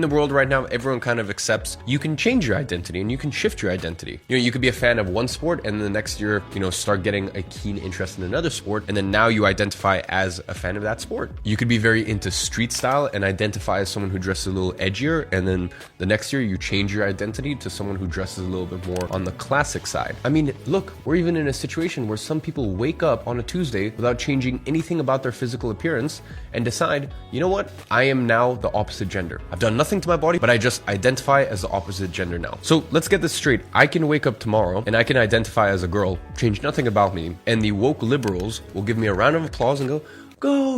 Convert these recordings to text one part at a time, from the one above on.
In the world right now, everyone kind of accepts you can change your identity and you can shift your identity. You could be a fan of one sport and the next year, start getting a keen interest in another sport, and then now you identify as a fan of that sport. You could be very into street style and identify as someone who dresses a little edgier, and then the next year you change your identity to someone who dresses a little bit more on the classic side. I mean, look, we're even in a situation where some people wake up on a Tuesday without changing anything about their physical appearance and decide, you know what, I am now the opposite gender. I've done nothing to my body, but I just identify as the opposite gender now. So let's get this straight. I can wake up tomorrow and I can identify as a girl, change nothing about me, and the woke liberals will give me a round of applause and go,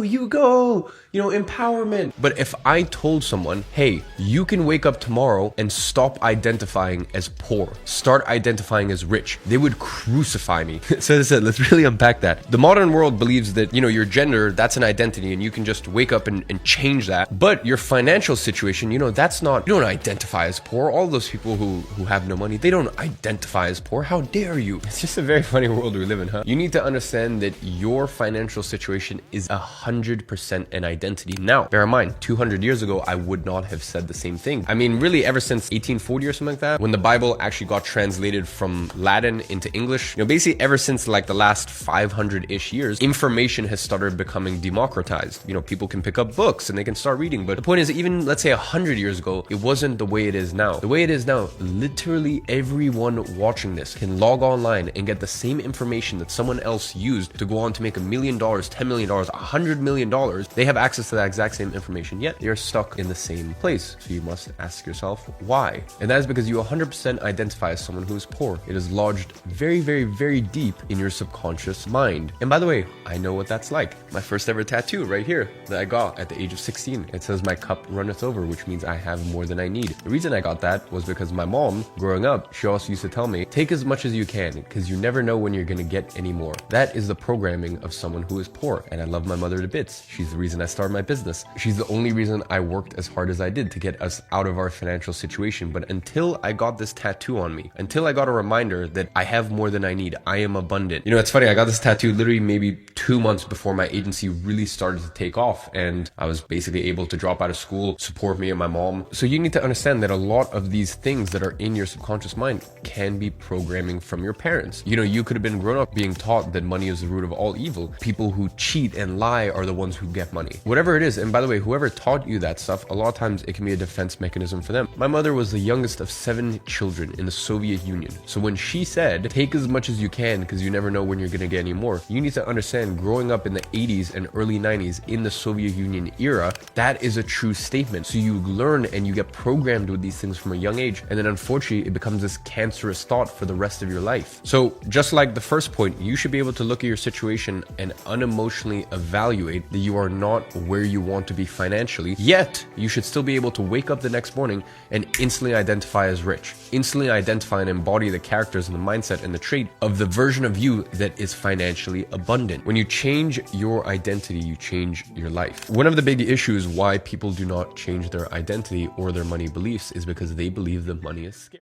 you go, empowerment. But if I told someone, hey, you can wake up tomorrow and stop identifying as poor, start identifying as rich, they would crucify me. So as I said, let's really unpack that. The modern world believes that, your gender, that's an identity and you can just wake up and change that. But your financial situation, that's not, you don't identify as poor. All those people who have no money, they don't identify as poor. How dare you? It's just a very funny world we live in, huh? You need to understand that your financial situation is 100% an identity. Now, bear in mind, 200 years ago, I would not have said the same thing. I mean, really, ever since 1840 or something like that, when the Bible actually got translated from Latin into English, basically ever since like the last 500-ish years, information has started becoming democratized. People can pick up books and they can start reading. But the point is, even let's say 100 years ago, it wasn't the way it is now. The way it is now, literally everyone watching this can log online and get the same information that someone else used to go on to make $1 million, $10 million, $100 million. They have access to that exact same information, yet they're stuck in the same place. So you must ask yourself why. And that is because you 100% identify as someone who is poor. It is lodged very, very, very deep in your subconscious mind. And by the way, I know what that's like. My first ever tattoo right here that I got at the age of 16. It says my cup runneth over, which means I have more than I need. The reason I got that was because my mom, growing up, she also used to tell me, take as much as you can because you never know when you're going to get any more. That is the programming of someone who is poor. And I love my mother to bits. She's the reason I started my business. She's the only reason I worked as hard as I did to get us out of our financial situation. But until I got this tattoo on me, until I got a reminder that I have more than I need, I am abundant. It's funny, I got this tattoo literally maybe 2 months before my agency really started to take off, and I was basically able to drop out of school, support me and my mom. So you need to understand that a lot of these things that are in your subconscious mind can be programming from your parents. You could have been grown up being taught that money is the root of all evil. People who cheat and lie are the ones who get money. Whatever it is, and by the way, whoever taught you that stuff, a lot of times it can be a defense mechanism for them. My mother was the youngest of 7 children in the Soviet Union. So when she said, take as much as you can because you never know when you're going to get any more, you need to understand, growing up in the 80s and early 90s in the Soviet Union era, that is a true statement. So you learn and you get programmed with these things from a young age, and then unfortunately it becomes this cancerous thought for the rest of your life. So just like the first point, you should be able to look at your situation and unemotionally evaluate that you are not where you want to be financially, yet you should still be able to wake up the next morning and instantly identify as rich, instantly identify and embody the characters and the mindset and the trait of the version of you that is financially abundant. When you change your identity, you change your life. One of the big issues why people do not change their identity or their money beliefs is because they believe that money is scarce.